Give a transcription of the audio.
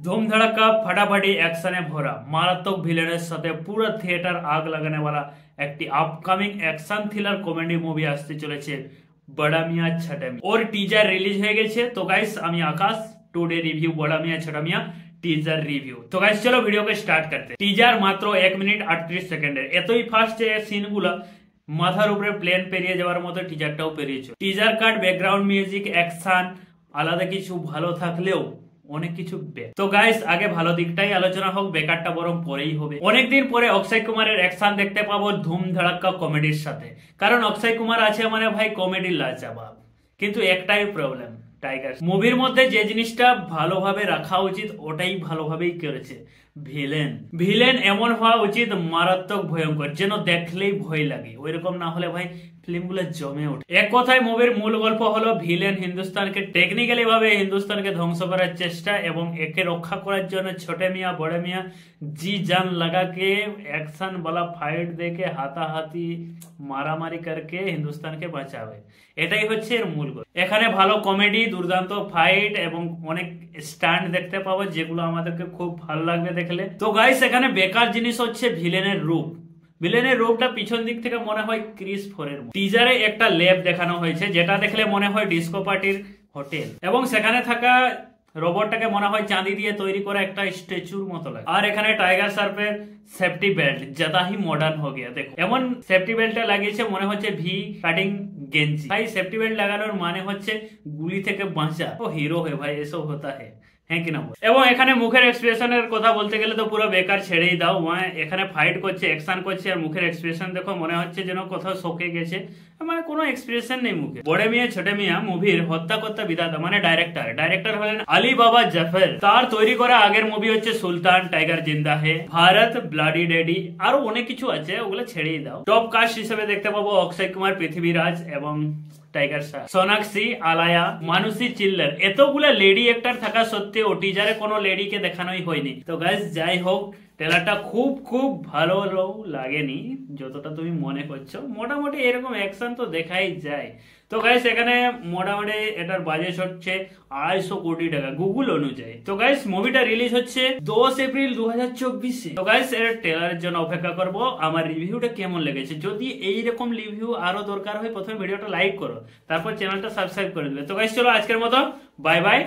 धूम धड़का फटाफटी एक्शने भरा मारात्मक ভিলেনের সাথে পুরো থিয়েটার আগ লাগানে वाला একটি upcoming action thriller comedy movie আসতে চলেছে বড়া মিয়া ছোটা মিয়া और टीजर রিলিজ হয়ে গেছে। তো গাইস আমি আকাশ টুডে রিভিউ বড়া মিয়া ছোটা মিয়া टीजर रिव्यू। तो गाइस चलो वीडियो को स्टार्ट करते हैं। टीजर मात्र 1 मिनट 38 সেকেন্ডের এতই ফাস্ট যে সিনগুলো মাথার উপরে প্লেন পেরিয়ে যাওয়ার মতো টিজারটাও পেরিয়েছে। টিজার কাট ব্যাকগ্রাউন্ড মিউজিক অ্যাকশন আলাদা কিছু ভালো থাকলেও অনেক কিছু তো গাইস আগে ভালো দিকটাই আলোচনা হোক, বেকারটা বরং পরেই হবে। অনেকদিন পরে অক্ষয় কুমারের অ্যাকশন দেখতে পাবো ধুম ধড়াক্কা কমেডির সাথে, কারণ অক্ষয় কুমার আছে মানে ভাই কমেডির লাজবাব। কিন্তু একটাই প্রবলেম, টাইগার মুভির মধ্যে যে জিনিসটা ভালোভাবে রাখা উচিত ওটাই ভালোভাবেই করেছে। ভিলেন এমন হওয়া উচিত মারাত্মক ভয়ঙ্কর, যেন দেখলেই ভয় লাগে। ওইরকম না হলে ভাই ফিল্মগুলো জমে ওঠে। এক কথায় মুভির মূল গল্প হলো ভিলেন হিন্দুস্তানকে টেকনিক্যালি ভাবে হিন্দুস্তানকে ধ্বংস করার চেষ্টা এবং একে রক্ষা করার জন্য ছোটে মিয়া বড়ে মিয়া জি জান লাগাকে অ্যাকশন वाला ফাইট দেখে হাতাহাতি মারামারি করকে হিন্দুস্তানকে বাঁচাবে, এটাই হচ্ছে এর মূল গল্প। এখানে ভালো কমেডি, দুর্দান্ত ফাইট এবং অনেক স্টান্ট দেখতে পাবো যেগুলো আমাদেরকে খুব ভালো লাগবে দেখলে। তো গাইস এখানে বেকার জিনিস হচ্ছে ভিলেনের রূপ। ভিলেনের রূপটা পিছন দিক থেকে মনে হয় ক্রিস ফোরের মতো। টিজারে একটা ল্যাব দেখানো হয়েছে যেটা দেখলে মনে হয় ডিস্কো পার্টির হোটেল, এবং সেখানে থাকা রোবটটাকে মনে হয় চাঁদি দিয়ে তৈরি করা একটা স্ট্যাচুর মতো লাগে। আর এখানে টাইগার শ্রফের সেফটি বেল্ট ज्यादा ही মডার্ন हो गया। দেখো এমন সেফটি বেল্টটা লাগিয়েছে মনে হচ্ছে ভি কাটিং গেঞ্জি। ভাই সেফটি বেল্ট লাগানোর মানে হচ্ছে গুলি থেকে বাঁচা। ও হিরো है भाई, এসব होता है হ্যাঁ কিনা। এবং এখানে মুখের এক্সপ্রেশনের কথা বলতে গেলে তো পুরো বেকার, ছেড়েই দাও। এখানে ফাইট করছে, অ্যাকশন করছে, আর মুখের এক্সপ্রেশন দেখো মনে হচ্ছে যেন কোথাও শোকে গেছে, মানে কোনো এক্সপ্রেশন নেই মুখে। বড়ে মিয়া ছোটে মিয়া মুভির হত্যাকর্তা বিধাতা মানে ডাইরেক্টর হলেন আলী বাবা জাফর। তার তৈরি করা আগের মুভি হচ্ছে সুলতান, টাইগার জিন্দা হে, ভারত, ব্লাডি ড্যাডি, আরো অনেক কিছু আছে, ওগুলো ছেড়েই দাও। টপ কাস্ট হিসেবে দেখতে পাবো অক্ষয় কুমার, পৃথ্বীরাজ এবং টাইগার শাহ, সোনাক্ষী, আলায়া, মানুষী চিল্লার। এতগুলা লেডি অ্যাক্টর থাকা সত্ত্বেও টিজারে কোনো লেডিকে দেখানোই হয়নি। তো গাইস যাই হোক, ট্রেলারটা খুব ভালো লাগেনি যতটা তুমি মনে করছো। মোটামুটি এরকম অ্যাকশন তো দেখাই যায়। তো গাইস এখানে মোটামুটি এটার বাজেট হচ্ছে 250 কোটি টাকা গুগল অনুযায়ী। তো গাইস মুভিটা রিলিজ হচ্ছে 10 এপ্রিল 2024। তো গাইস এর ট্রেলারের জন্য অপেক্ষা করব। আমার রিভিউটা কেমন লেগেছে, যদি এইরকম রিভিউ আরো দরকার হয় প্রথমে ভিডিওটা লাইক করো, তারপর চ্যানেলটা সাবস্ক্রাইব করে দেবে। তো গাইস চলো আজকের মতো বাই বাই।